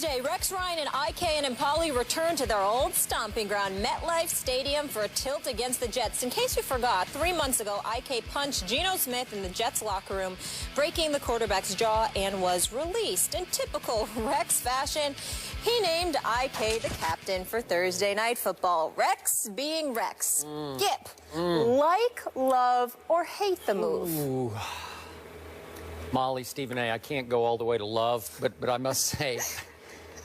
Thursday, Rex Ryan and Enemkpali return to their old stomping ground, MetLife Stadium, for a tilt against the Jets. In case you forgot, 3 months ago, IK punched Geno Smith in the Jets locker room, breaking the quarterback's jaw, and was released. In typical Rex fashion, he named IK the captain for Thursday Night Football. Rex being Rex. Gip, like, love, or hate the move? Ooh. Molly, Stephen A., I can't go all the way to love, but I must say,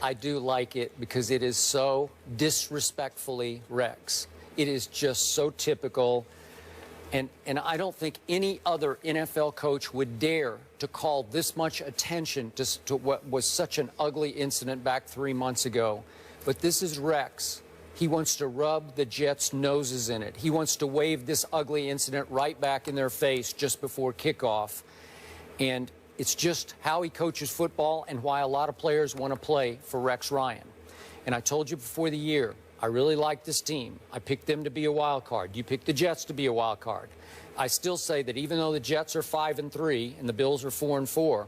I do like it because it is so disrespectfully Rex. It is just so typical, and I don't think any other NFL coach would dare to call this much attention to what was such an ugly incident back 3 months ago. But this is Rex. He wants to rub the Jets' noses in it. He wants to wave this ugly incident right back in their face just before kickoff. And it's just how he coaches football and why a lot of players want to play for Rex Ryan. And I told you before the year, I really like this team. I picked them to be a wild card. You picked the Jets to be a wild card. I still say that even though the Jets are 5-3 and the Bills are 4-4,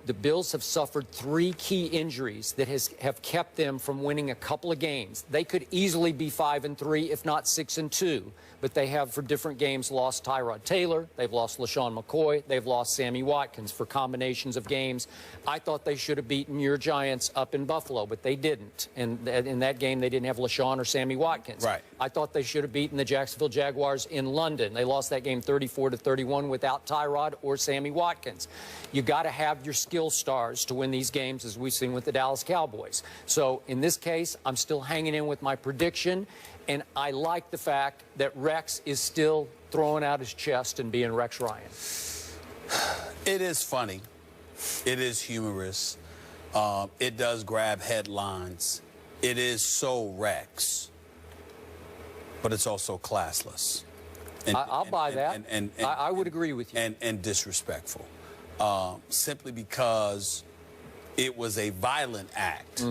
the Bills have suffered 3 key injuries that have kept them from winning a couple of games. They could easily be 5-3, if not 6-2, but they have, for different games, lost Tyrod Taylor. They've lost LaShawn McCoy. They've lost Sammy Watkins for combinations of games. I thought they should have beaten your Giants up in Buffalo, but they didn't. And in that game, they didn't have LaShawn or Sammy Watkins. Right. I thought they should have beaten the Jacksonville Jaguars in London. They lost that game 34-31 without Tyrod or Sammy Watkins. You got to have your skill stars to win these games, as we've seen with the Dallas Cowboys. So in this case, I'm still hanging in with my prediction, and I like the fact that Rex is still throwing out his chest and being Rex Ryan. It is funny. It is humorous. It does grab headlines. It is so Rex, but it's also classless. I'll buy that. I would agree with you. And disrespectful. Simply because it was a violent act.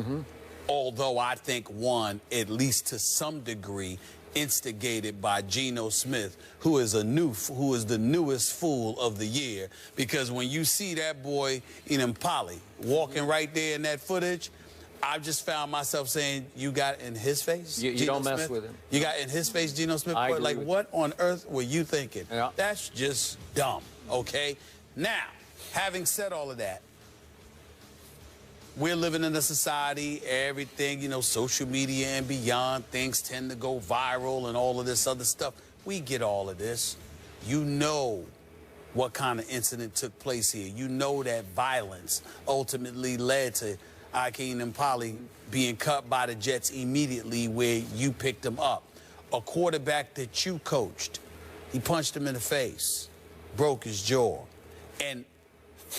Although I think one, at least to some degree, instigated by Geno Smith, who is the newest fool of the year. Because when you see that boy Enemkpali walking right there in that footage, I just found myself saying, you got in his face? You don't mess with him. You got in his face, Geno Smith? Like, what on earth were you thinking? Yeah. That's just dumb, okay? Now, having said all of that, we're living in a society, everything, you know, social media and beyond, things tend to go viral and all of this other stuff. We get all of this. You know what kind of incident took place here. You know that violence ultimately led to IK Enemkpali being cut by the Jets immediately where you picked him up. A quarterback that you coached, he punched him in the face, broke his jaw, and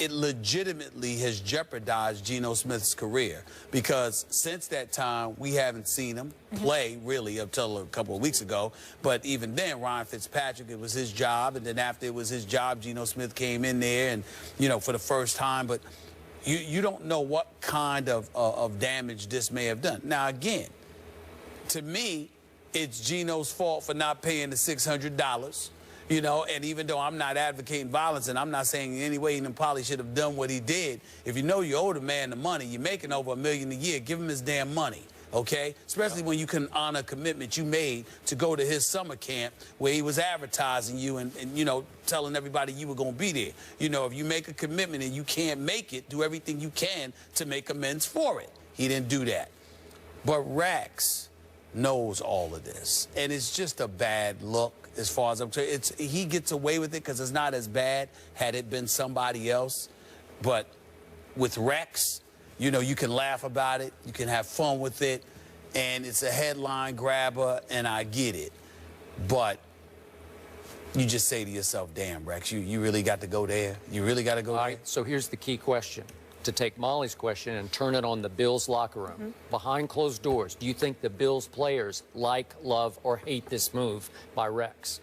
it legitimately has jeopardized Geno Smith's career, because since that time, we haven't seen him play, really, up till a couple of weeks ago. But even then, Ryan Fitzpatrick, it was his job, and then after it was his job, Geno Smith came in there and, you know, for the first time. But you don't know what kind of damage this may have done. Now, again, to me, it's Geno's fault for not paying the $600. You know, and even though I'm not advocating violence, and I'm not saying in any way Enemkpali should have done what he did, if you know you owe the man the money, you're making over $1 million a year, give him his damn money, okay? Especially when you can honor a commitment you made to go to his summer camp where he was advertising you and you know, telling everybody you were going to be there. You know, if you make a commitment and you can't make it, do everything you can to make amends for it. He didn't do that. But Rex knows all of this, and it's just a bad look. As far as I'm concerned, he gets away with it because it's not as bad had it been somebody else. But with Rex, you know, you can laugh about it, you can have fun with it, and it's a headline grabber, and I get it. But you just say to yourself, damn, Rex, you really got to go there? You really got to go there? All right, so here's the key question. To take Molly's question and turn it on the Bills locker room. Behind closed doors, do you think the Bills players like, love, or hate this move by Rex?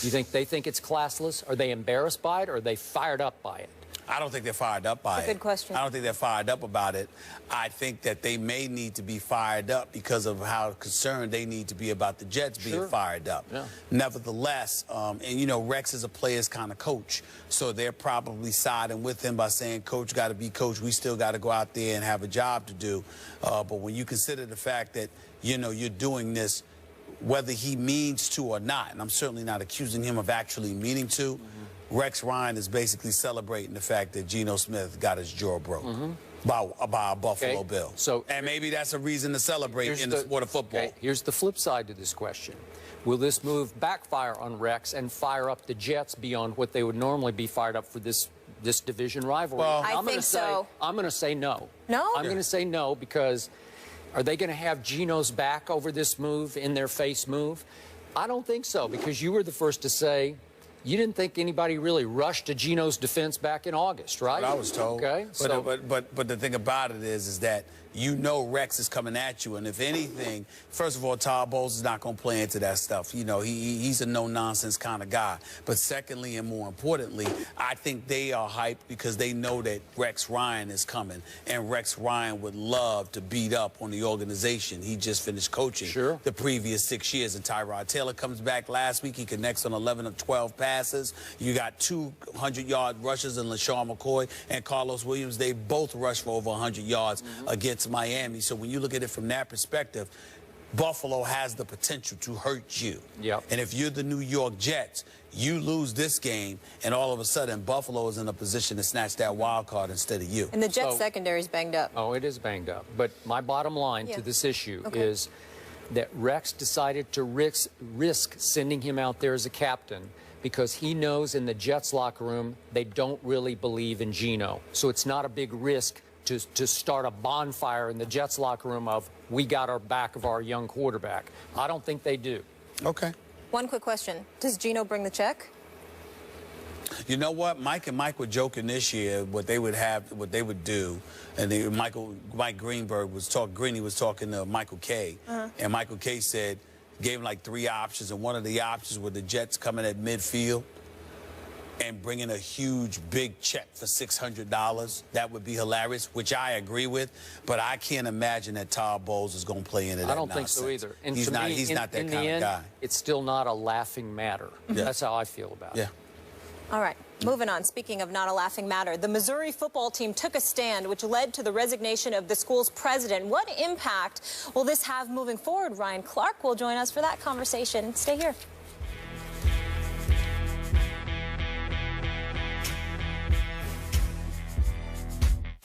You think they think it's classless? Are they embarrassed by it, or are they fired up by it? I don't think they're fired up by it. Good question. I don't think they're fired up about it. I think that they may need to be fired up because of how concerned they need to be about the Jets being fired up. Yeah. Nevertheless, and you know, Rex is a player's kind of coach, so they're probably siding with him by saying, Coach got to be coach. We still got to go out there and have a job to do. But when you consider the fact that, you know, you're doing this, whether he means to or not, and I'm certainly not accusing him of actually meaning to, Rex Ryan is basically celebrating the fact that Geno Smith got his jaw broke by a Buffalo Bill. So, and maybe that's a reason to celebrate in the sport of football. Okay, here's the flip side to this question. Will this move backfire on Rex and fire up the Jets beyond what they would normally be fired up for this division rivalry? Well, I think so. I'm going to say no. No? I'm going to say no because are they going to have Geno's back over this move, in their face move? I don't think so, because you were the first to say you didn't think anybody really rushed to Geno's defense back in August, right? What I was told. Okay. But the thing about it is that you know Rex is coming at you, and if anything, first of all, Todd Bowles is not going to play into that stuff. You know, he's a no-nonsense kind of guy. But secondly, and more importantly, I think they are hyped because they know that Rex Ryan is coming, and Rex Ryan would love to beat up on the organization. He just finished coaching the previous 6 years, and Tyrod Taylor comes back last week. He connects on 11 of 12 passes. You got 200-yard rushes in LaShawn McCoy and Carlos Williams. They both rushed for over 100 yards against Miami. So when you look at it from that perspective, Buffalo has the potential to hurt you. Yep. And if you're the New York Jets, you lose this game, and all of a sudden Buffalo is in a position to snatch that wild card instead of you. And the Jets secondary is banged up. Oh, it is banged up. But my bottom line to this issue is that Rex decided to risk sending him out there as a captain because he knows in the Jets locker room they don't really believe in Geno. So it's not a big risk to start a bonfire in the Jets locker room of, we got our back of our young quarterback. I don't think they do. Okay. One quick question. Does Geno bring the check? You know what? Mike and Mike were joking this year what they would do. And Mike Greenberg was Greeny was talking to Michael Kay. And Michael Kay said, gave him like 3 options. And one of the options were the Jets coming at midfield and bringing a huge, big check for $600. That would be hilarious, which I agree with. But I can't imagine that Todd Bowles is going to play into that nonsense. I don't think so either. And he's not that kind of guy. It's still not a laughing matter. That's how I feel about it. All right, moving on. Speaking of not a laughing matter, the Missouri football team took a stand which led to the resignation of the school's president. What impact will this have moving forward? Ryan Clark will join us for that conversation. Stay here.